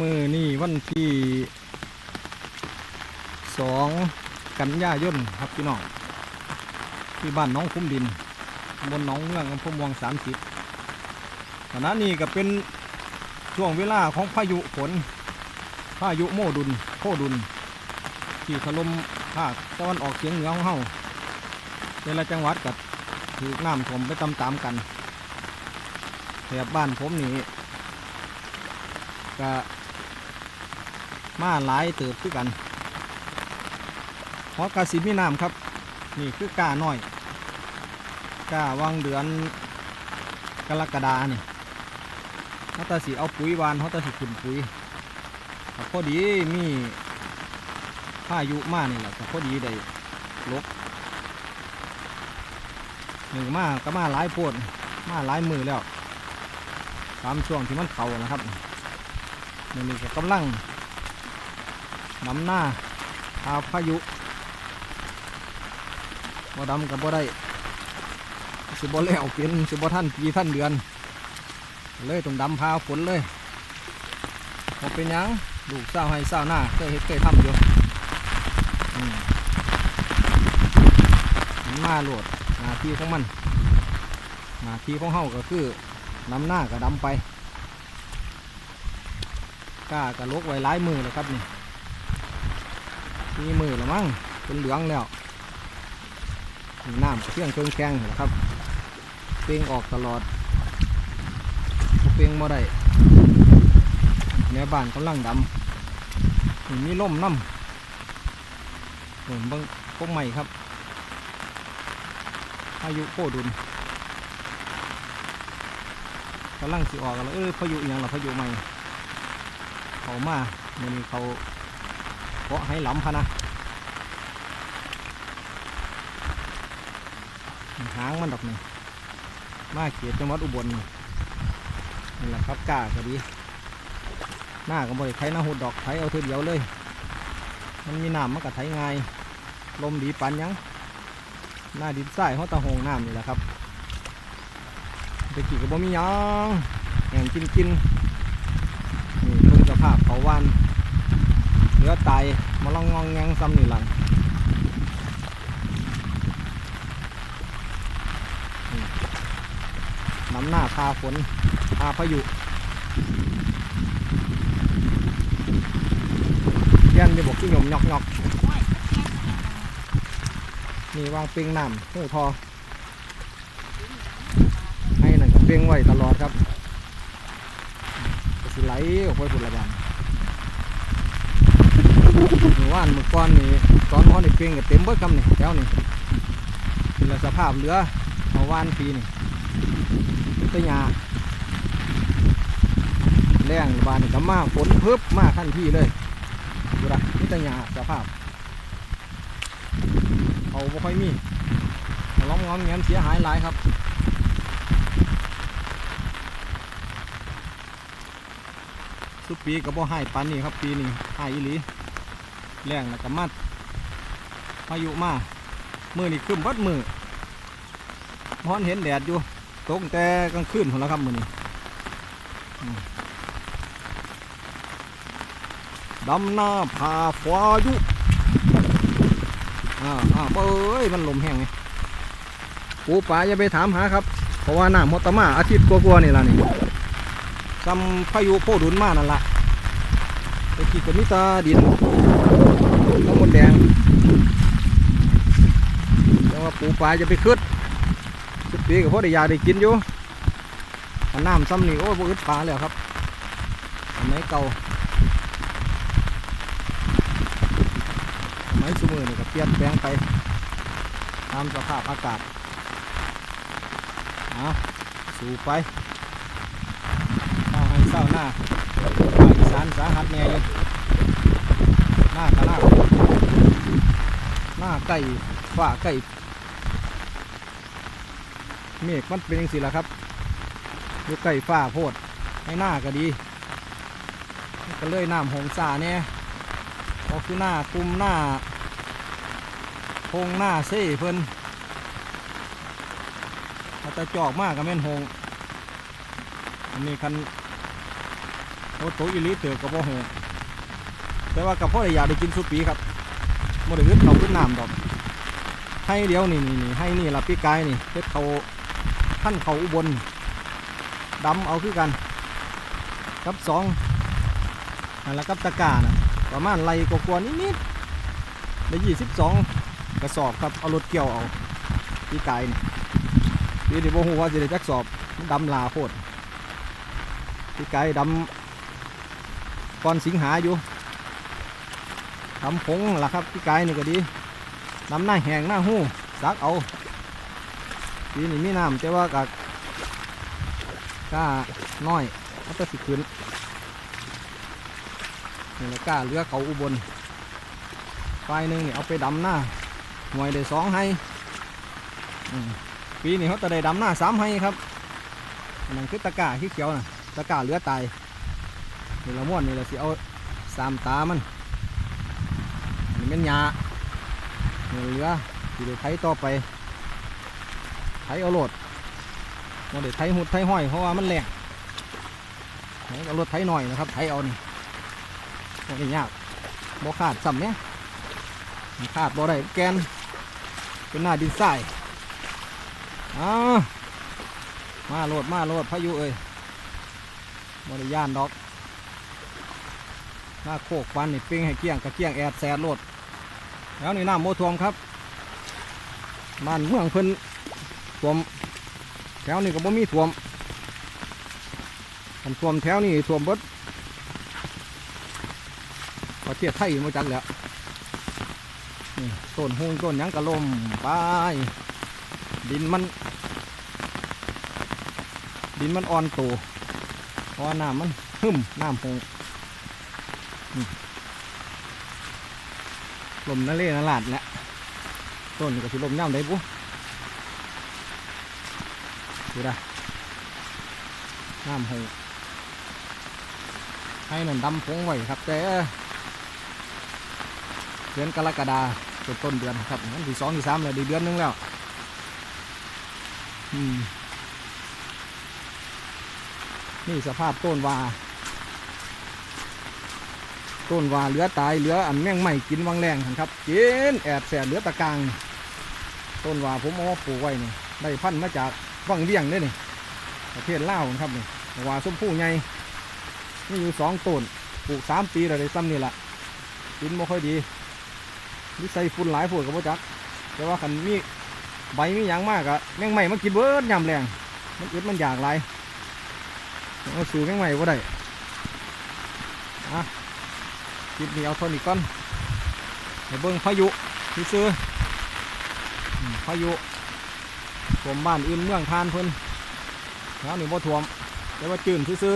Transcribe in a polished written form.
มือนี่วันที่2 กันยายนครับพี่น้องที่บ้านน้องคุ้มดินบนหนองเมืองอำเภอเมือง30ขณะนี้ก็เป็นช่วงเวลาของพายุฝนพายุโคดุลที่ถล่มภาคตะวันออกเฉียงเหนือของเฮาแต่ละจังหวัดก็ถูกน้ำท่วมไปตามๆกันแถบบ้านผมนี่ก็มาหลายเติบคือกันเพราะกาสิมีน้ำครับนี่คือกาน้อยกาวางเดือนกรกฎาเนี่ยเขาตาสีเอาปุ๋ยวานเขาตาสีขุนปุ๋ยพอดีมีพายุมานี่แหละพอดีได้ลบหนึ่งมาก็มาหลายโพดมาหลายมือแล้วตามช่วงที่มันเข่านะครับนี่ก็กำลังนำหน้าพายุบ่ดำกับบ่ได้สิบ่แล้วเป็นสิบ่ท่านปีท่านเดือนเลยต้องดำพาฝนเลยพอเป็นยังลูกเศร้าให้เศร้าหน้าเคยเฮ็ดเคยทำอยู่มาโหลดหน้าที่ของมันหน้าที่ของเฮาก็คือนำหน้าก็ดำไปกล้ากระลกไว้หลายมือแล้วครับนี่มีมือแล้วมั้งเป็นเหลืองแล้วน้ำเที่ยงเครื่องแข็งนะครับเปล่งออกตลอดเปล่งบ่ได้แม่บ้านกำลังดำมีล่มน้ำผมบังพวกใหม่ครับพายุโคดุลกำลังสิออกแล้วพายุอย่างเราพายุใหม่เขามาเมื่อนี้เขาเพาะให้หล้ำพะนะหางมันดอกนี่มาเขียดจังหวัดอุบลนี่แหละครับกล้าก็ดีหน้าก็บริไถหน้าหุดดอกไถเอาเท่าเดียวเลยมันมีน้ำมันก็ไถง่ายลมดีปันยังหน้าดินทรายเขาตะหงน้ำนี่แหละครับไปกี่ก็บ่มียังแห่งกินนี่เพิ่งสภาพเขาวานเหลือตายมาลองงองแงงซ้ำนี่หลังน้ำหน้าพาฝนพาพายุยันจะบอกที่หยมหยอกนี่วางเปียงน้ำเพื่อพอให้นั่นก็เปียงไว้ตลอดครับสิไหลออกไปฝุ่นละบานหมู่บ้านเมื่อก่อนนี่ตอนเขาในเปียงก็เต็มเบิดคำนี่แถวนี่เป็นสภาพเหลือเอาว่านปีนี่ต้นยาแรงบานกับมาฝนเพิ่มมาทันทีเลยดูละนี่ต้นยาสภาพเขาไม่ค่อยมีล้อมง้อมเงี้ยเสียหายหลายครับสุดปีกับบ่ให้ปันนี่ครับปีนี้ให้อีหลีแรงแล้วก็มัดพายุมามือนี่ขึ้นวัดมือพอนเห็นแดดอยู่ตกแต่กลางคืนของเราครับมือนี้ดำหน้าพาฟ้ายุเอ้ยมันลมแห้งไงปูปลาอย่าไปถามหาครับเพราะว่าน้ำมดตะมาอาทิตย์กลัวๆนี่ละนี่ซ้ำพายุโคดุลมานั่นละไปกินกับมิตาดินน้ำมันแดงแต่ว่าปูปลาจะไปขึ้นสุดปีกับพ่อได้ยาได้กินอยู่น้ำซ้ำนี่โอ้ยพวกอึดปลาแล้วครับไม้เก่าไม้สูมือนี่ก็เปลี่ยนแปลงไปตามสภาพอากาศสู่ไปเอาให้เศร้าหน้าอีสานสาหัสแน่อยู่หน้าไก่ฝ้าไก่เมฆมันเป็นยังสิล่ะครับอยู่ไก่ฝ้าโพดให้หน้าก็ดีก็เลยน้ำหงสาเนี่ยก็คือหน้าคุมหน้าพงหน้าเซ่เพิ่นถ้าจะจอกมากก็แม่นหงอันนี้คัน โอ้โตอีหลีเตือกับบ่โหแต่ว่ากับพ่อได้อยากได้กินสุปีครับบ่ได้ขึ้นเขาขึ้นน้ำดอกให้เดียวนี่ให้นี่ละพี่กายนี่เพชรเขาท่านเขาอุบลดำเอาคือกันกับสองนั่นแหละกับตะกร้านะประมาณไรกว่าๆนิดๆได้22 กระสอบครับเอารถเกี่ยวเอาพี่กายนี่นี่บ่ฮู้ว่าสิได้จักสอบดำลาโคตรพี่กายดำก่อนสิงหาอยู่ดำผงล่ะครับพี่กายนี่ก็ดีดำหน้าแห้งหน้าหู้ซักเอาปีนี้มีน้ำแต่ว่ากล้าน้อยเขาจะสิขึ้นนี่แหละกล้าเรือเขาอุบลไฟหนึ่งนี่เอาไปดำหน้าหน่วยได้2 ให้ปีนี้เขาจะได้ดำหน้า3 ให้ครับนั่นคือตะกร้าที่เขียวนะตะกร้าเรือตายนี่ละม้วนนี่ละสิเอา3 ตามันนี่เป็นหญ้าเรือสิได้ไถต่อไปไถเอาโลดเราได้ไถหุดไถห้อยเพราะว่ามันแรงเอารถไถหน่อยนะครับไถเอานี่ไม่ยากบ่ขาดซ้ำเนี่ยขาดบ่ได้แกนเป็นหน้าดินทรายมาโลดพายุเอ้ยบริยานดอกหน้าโคกฟันนี่ปิ้งให้เกี้ยงกระเกี้ยงแอดแซดโลดแล้วนี่น้ำโมท่วมครับบ้านเมืองเพิ่นท่วมแถวนี้ก็บ่มีท่วมท่วมแถวนี้ท่วมเบิดประเทศไทยมาจักแล้วนี่ต้นฮงต้นยังกระลมไปดินมันอ่อนโตเพราะน้ำมันหึ่มน้ำหงลมนั่นเล่นลาดแหละต้นก็สิลมย่ำได้ปุ๊ดูได้น้ำหงให้นั่นดำพงไว้ครับแต่เดือนกรกฎาคมต้นเดือนครับมันที่2 ที่ 3เลยเดือนนึงแล้วนี่สภาพต้นวาเหลือตายเหลืออันแม่งใหม่กินวังแรงครับกินแอดแสบเหลือตะกางต้นวาผมเอาปลูกไว้นี่ได้พันธุ์มาจากวังเวียงนี่นี่ประเทศลาวครับนี่วาส้มผู้ใหญ่นี่อยู่2 ต้นปลูก3 ปีแล้วได้ซ้ำนี่แหละกินไม่ค่อยดีนี่ใส่ฝุ่นหลายฝุ่นกับพวกจักแต่ว่าขันมีใบมีอย่างมากอะแมงใหม่มันกินเบิดยำแรงมันอึดมันอยากไรเอาสู่แมงใหม่ก็ได้คลิปนี้เอาเท่านี้ก่อนเดี๋ยวเบิ้งพายุที่ซื้อพายุท่วมบ้านอื่นเมืองทานเพิ่นแล้วนี่บ่ท่วมแต่ว่าจืดซื้อ